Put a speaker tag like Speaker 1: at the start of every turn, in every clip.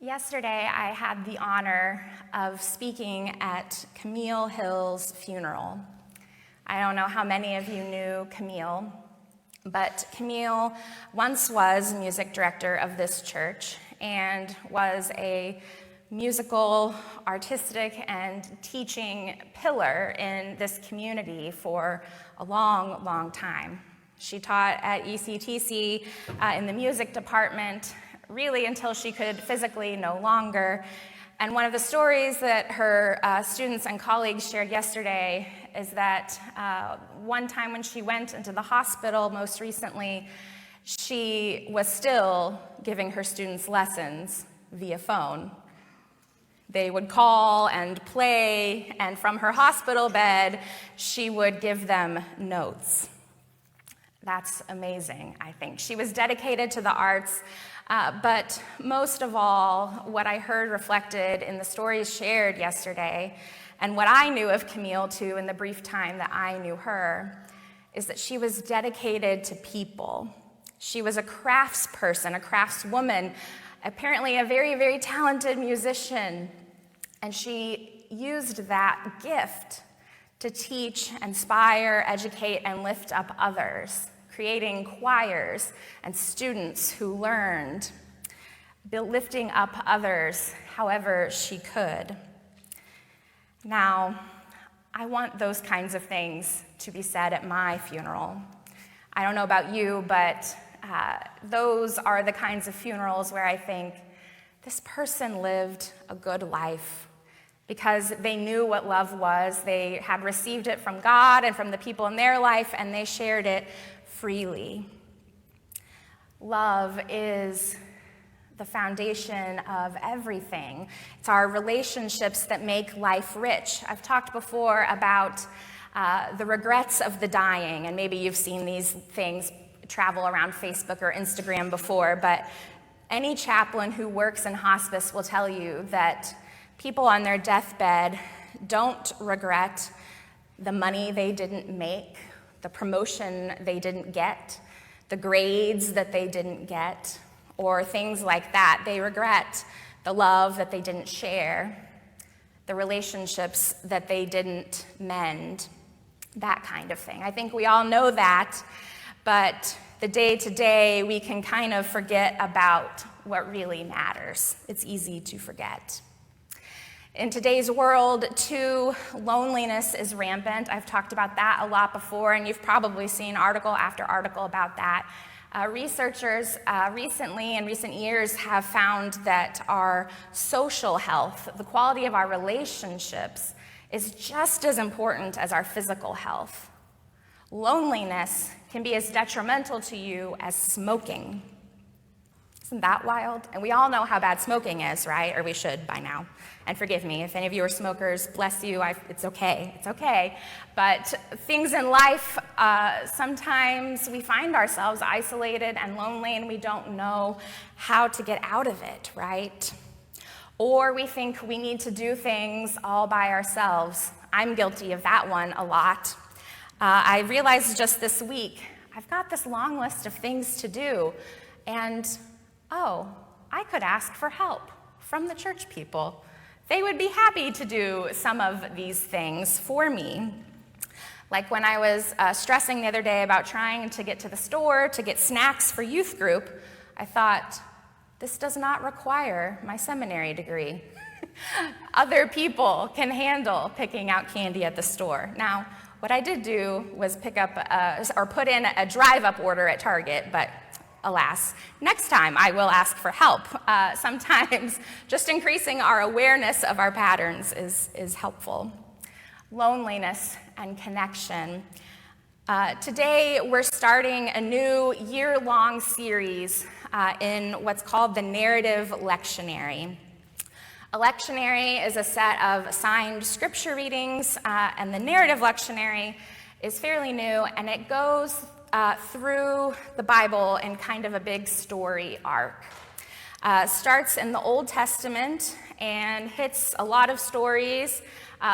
Speaker 1: Yesterday, I had the honor of speaking at Camille Hill's funeral. I don't know how many of you knew Camille, but Camille once was music director of this church and was a musical, artistic, and teaching pillar in this community for a long, long time. She taught at ECTC in the music department really until she could physically no longer. And one of the stories that her students and colleagues shared yesterday is that one time when she went into the hospital most recently, she was still giving her students lessons via phone. They would call and play, and from her hospital bed, she would give them notes. That's amazing, I think. She was dedicated to the arts, but most of all, what I heard reflected in the stories shared yesterday, and what I knew of Camille too in the brief time that I knew her, is that she was dedicated to people. She was a craftsperson, a craftswoman, apparently a very, very talented musician, and she used that gift to teach, inspire, educate, and lift up others, creating choirs and students who learned, lifting up others however she could. Now, I want those kinds of things to be said at my funeral. I don't know about you, but those are the kinds of funerals where I think this person lived a good life because they knew what love was. They had received it from God and from the people in their life, and they shared it freely. Love is the foundation of everything. It's our relationships that make life rich. I've talked before about the regrets of the dying, and maybe you've seen these things travel around Facebook or Instagram before, but any chaplain who works in hospice will tell you that people on their deathbed don't regret the money they didn't make, the promotion they didn't get, the grades that they didn't get, or things like that. They regret the love that they didn't share, the relationships that they didn't mend, that kind of thing. I think we all know that, but the day-to-day, we can kind of forget about what really matters. It's easy to forget. In today's world, too, loneliness is rampant. I've talked about that a lot before, and you've probably seen article after article about that. Researchers recently, in recent years, have found that our social health, the quality of our relationships, is just as important as our physical health. Loneliness can be as detrimental to you as smoking. Isn't that wild? And we all know how bad smoking is, right? Or we should by now. And forgive me, if any of you are smokers, bless you, it's okay. But things in life, sometimes we find ourselves isolated and lonely and we don't know how to get out of it, right? Or we think we need to do things all by ourselves. I'm guilty of that one a lot. I realized just this week, I've got this long list of things to do, and I could ask for help from the church people. They would be happy to do some of these things for me. Like when I was stressing the other day about trying to get to the store to get snacks for youth group, I thought, this does not require my seminary degree. Other people can handle picking out candy at the store. Now, what I did do was put in a drive-up order at Target, but alas, next time I will ask for help. Sometimes just increasing our awareness of our patterns is helpful. Loneliness and connection. Today we're starting a new year-long series in what's called the Narrative Lectionary. A lectionary is a set of assigned scripture readings, and the Narrative Lectionary is fairly new, and it goes through the Bible in kind of a big story arc. Starts in the Old Testament and hits a lot of stories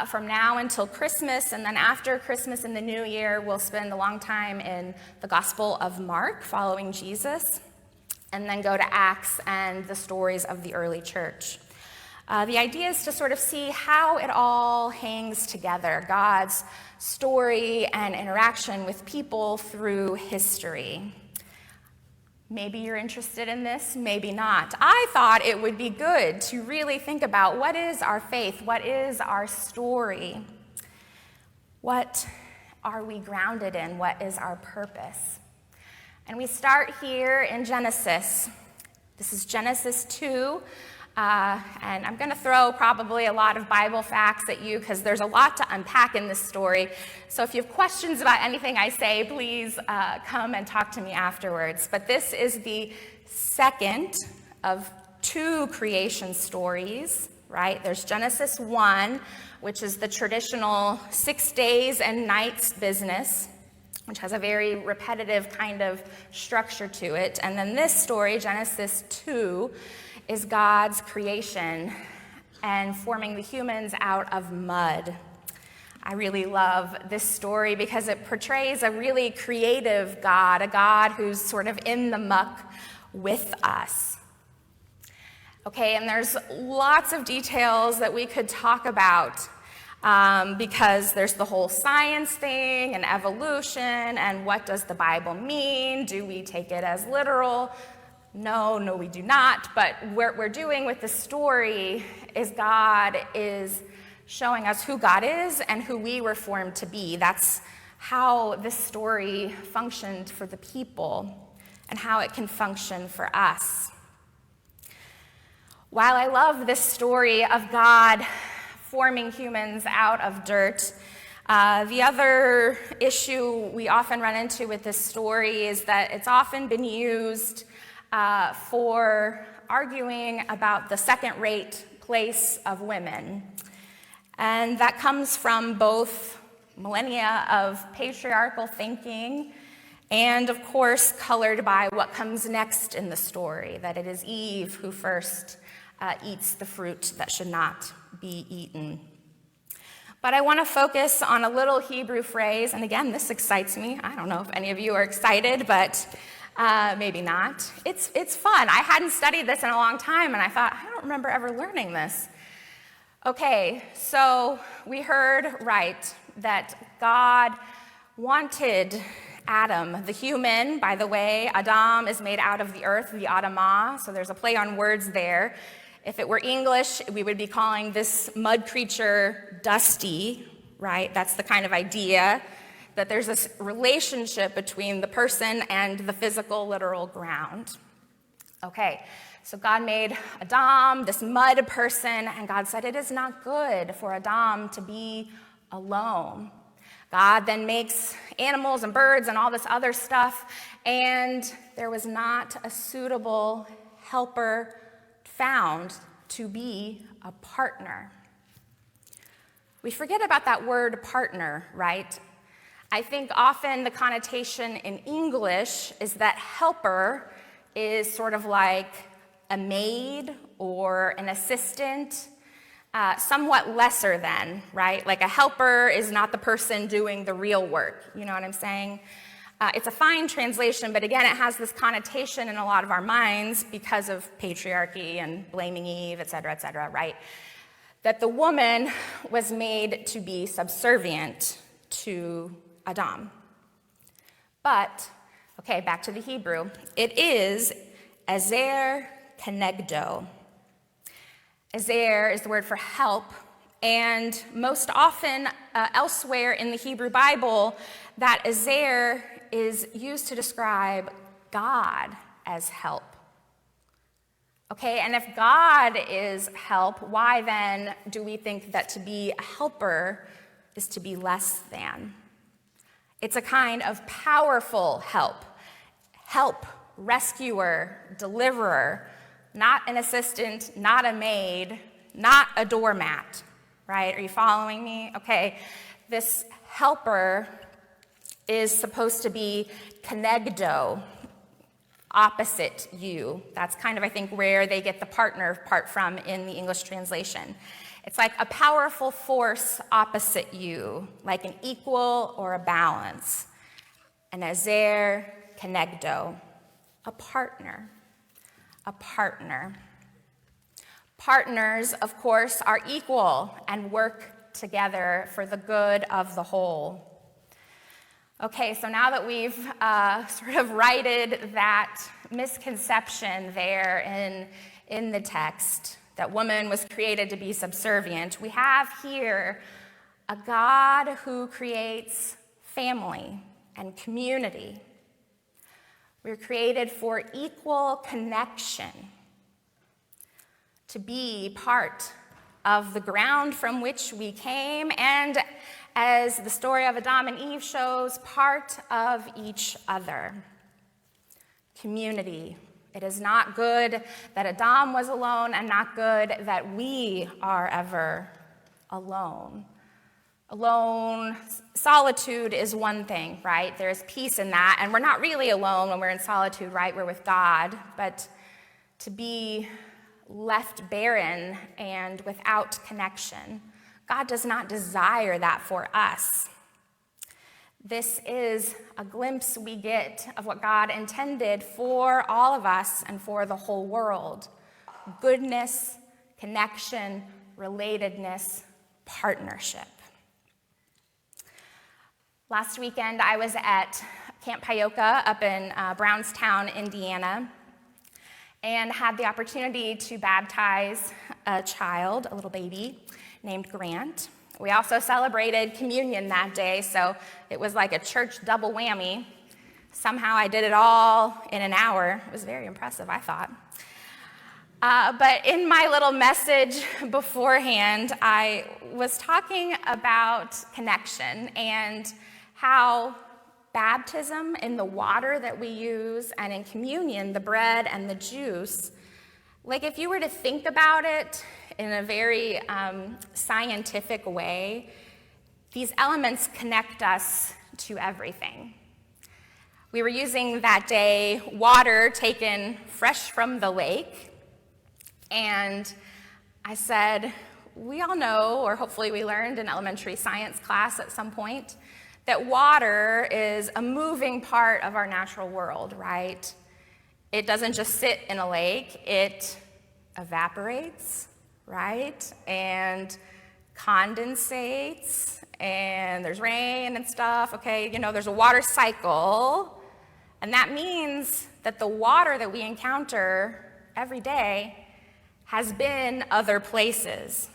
Speaker 1: from now until Christmas, and then after Christmas in the new year, we'll spend a long time in the Gospel of Mark, following Jesus. and then go to Acts and the stories of the early church. The idea is to sort of see how it all hangs together, God's story and interaction with people through history. Maybe you're interested in this, maybe not. I thought it would be good to really think about what is our faith, what is our story, what are we grounded in, what is our purpose? And we start here in Genesis. This is Genesis 2. And I'm going to throw probably a lot of Bible facts at you because there's a lot to unpack in this story. So if you have questions about anything I say, please come and talk to me afterwards. But this is the second of two creation stories, right? There's Genesis 1, which is the traditional 6 days and nights business, which has a very repetitive kind of structure to it. And then this story, Genesis 2, is God's creation and forming the humans out of mud. I really love this story because it portrays a really creative God, a God who's sort of in the muck with us. Okay, and there's lots of details that we could talk about because there's the whole science thing and evolution and what does the Bible mean? Do we take it as literal? No, we do not. But what we're doing with the story is God is showing us who God is and who we were formed to be. That's how this story functioned for the people and how it can function for us. While I love this story of God forming humans out of dirt, the other issue we often run into with this story is that it's often been used for arguing about the second-rate place of women. And that comes from both millennia of patriarchal thinking and, of course, colored by what comes next in the story, that it is Eve who first eats the fruit that should not be eaten. But I want to focus on a little Hebrew phrase, and again, this excites me. I don't know if any of you are excited, but maybe not. It's fun. I hadn't studied this in a long time, and I thought, I don't remember ever learning this. Okay, so we heard right that God wanted Adam, the human. By the way, Adam is made out of the earth, the Adamah, so there's a play on words there. If it were English, we would be calling this mud creature Dusty, right? That's the kind of idea, that there's this relationship between the person and the physical, literal ground. Okay, so God made Adam, this mud person, and God said it is not good for Adam to be alone. God then makes animals and birds and all this other stuff, and there was not a suitable helper found to be a partner. We forget about that word partner, right? I think often the connotation in English is that helper is sort of like a maid or an assistant, somewhat lesser than, right? Like a helper is not the person doing the real work. You know what I'm saying? It's a fine translation, but again, it has this connotation in a lot of our minds because of patriarchy and blaming Eve, et cetera, right? That the woman was made to be subservient to Adam. But, okay, back to the Hebrew. It is ezer kenegdo. Ezer is the word for help, and most often elsewhere in the Hebrew Bible, that ezer is used to describe God as help. Okay, and if God is help, why then do we think that to be a helper is to be less than? It's a kind of powerful help, rescuer, deliverer, not an assistant, not a maid, not a doormat, right? Are you following me? Okay, this helper is supposed to be kenegdo, opposite you. That's kind of, I think, where they get the partner part from in the English translation. It's like a powerful force opposite you, like an equal or a balance. An ezer kenegdo, a partner. a partner. Partners, of course, are equal and work together for the good of the whole. Okay, so now that we've sort of righted that misconception there in the text, that woman was created to be subservient, we have here a God who creates family and community. We're created for equal connection, to be part of the ground from which we came, and as the story of Adam and Eve shows, part of each other. Community. It is not good that Adam was alone, and not good that we are ever alone. Alone, solitude is one thing, right? There's peace in that, and we're not really alone when we're in solitude, right? We're with God, but to be left barren and without connection, God does not desire that for us. This is a glimpse we get of what God intended for all of us and for the whole world. Goodness, connection, relatedness, partnership. Last weekend, I was at Camp Pyoka up in Brownstown, Indiana, and had the opportunity to baptize a child, a little baby, named Grant. We also celebrated communion that day, so it was like a church double whammy. Somehow I did it all in an hour. It was very impressive, I thought. But in my little message beforehand, I was talking about connection and how baptism in the water that we use and in communion, the bread and the juice, like if you were to think about it in a very scientific way, these elements connect us to everything. We were using that day water taken fresh from the lake, and I said, we all know, or hopefully we learned in elementary science class at some point, that water is a moving part of our natural world, right? It doesn't just sit in a lake, it evaporates, right? And condensates, and there's rain and stuff, okay? You know, there's a water cycle, and that means that the water that we encounter every day has been other places.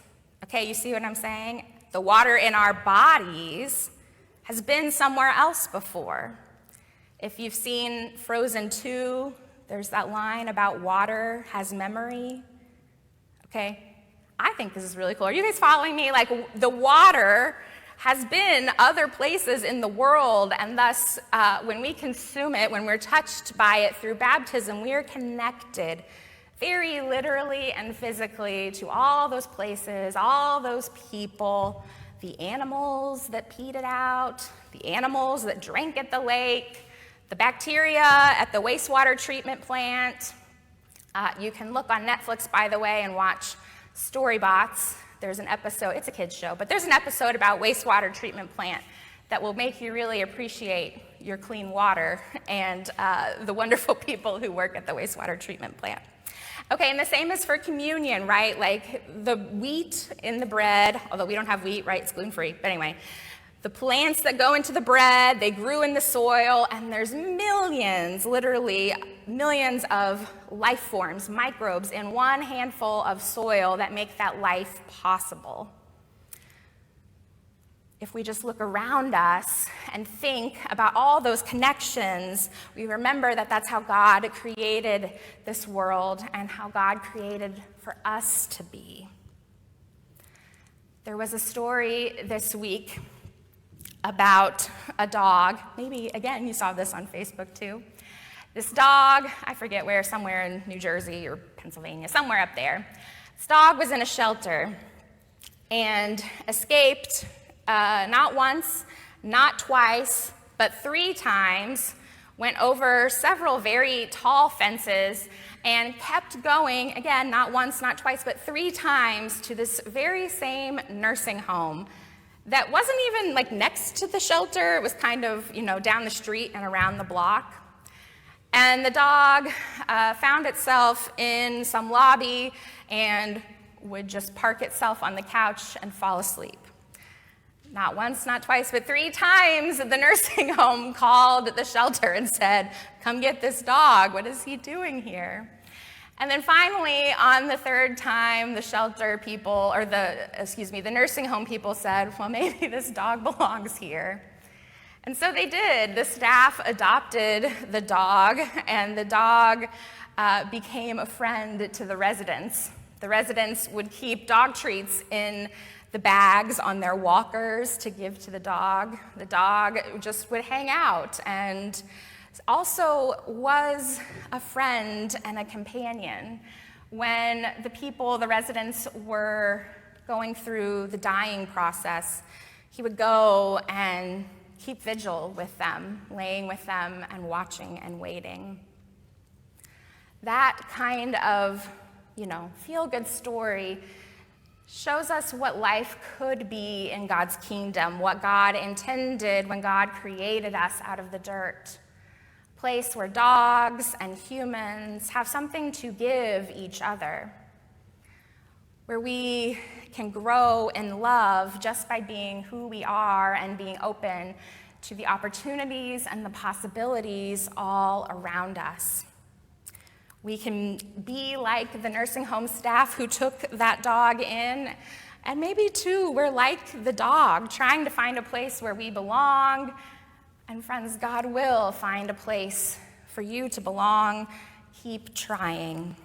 Speaker 1: Okay, you see what I'm saying? The water in our bodies has been somewhere else before. If you've seen Frozen 2, there's that line about water has memory. Okay, I think this is really cool. Are you guys following me? Like, the water has been other places in the world, and thus, when we consume it, when we're touched by it through baptism, we are connected very literally and physically to all those places, all those people, the animals that peed it out, the animals that drank at the lake, the bacteria at the wastewater treatment plant. You can look on Netflix, by the way, and watch Storybots. There's an episode, it's a kid's show, but there's an episode about wastewater treatment plant that will make you really appreciate your clean water and the wonderful people who work at the wastewater treatment plant. Okay, and the same is for communion, right? Like the wheat in the bread, although we don't have wheat, right? It's gluten-free, but anyway. The plants that go into the bread, they grew in the soil, and there's millions, literally millions of life forms, microbes, in one handful of soil that make that life possible. If we just look around us and think about all those connections, we remember that that's how God created this world and how God created for us to be. There was a story this week about a dog. Maybe, again, you saw this on Facebook too. This dog, I forget where, somewhere in New Jersey or Pennsylvania, somewhere up there. This dog was in a shelter and escaped not once, not twice, but 3 times, went over several very tall fences, and kept going, again, not once, not twice, but 3 times to this very same nursing home that wasn't even like next to the shelter. It was kind of, down the street and around the block. And the dog found itself in some lobby and would just park itself on the couch and fall asleep. Not once, not twice, but 3 times the nursing home called the shelter and said, "Come get this dog. What is he doing here?" And then finally, on the 3rd time, the shelter people, or the nursing home people said, "Well, maybe this dog belongs here." And so they did. The staff adopted the dog, and the dog became a friend to the residents. The residents would keep dog treats in the bags on their walkers to give to the dog. The dog just would hang out and also was a friend and a companion. When the residents were going through the dying process, he would go and keep vigil with them, laying with them and watching and waiting. That kind of, feel-good story shows us what life could be in God's kingdom, what God intended when God created us out of the dirt. A place where dogs and humans have something to give each other, where we can grow in love just by being who we are and being open to the opportunities and the possibilities all around us. We can be like the nursing home staff who took that dog in, and maybe too, we're like the dog, trying to find a place where we belong. And friends, God will find a place for you to belong. Keep trying.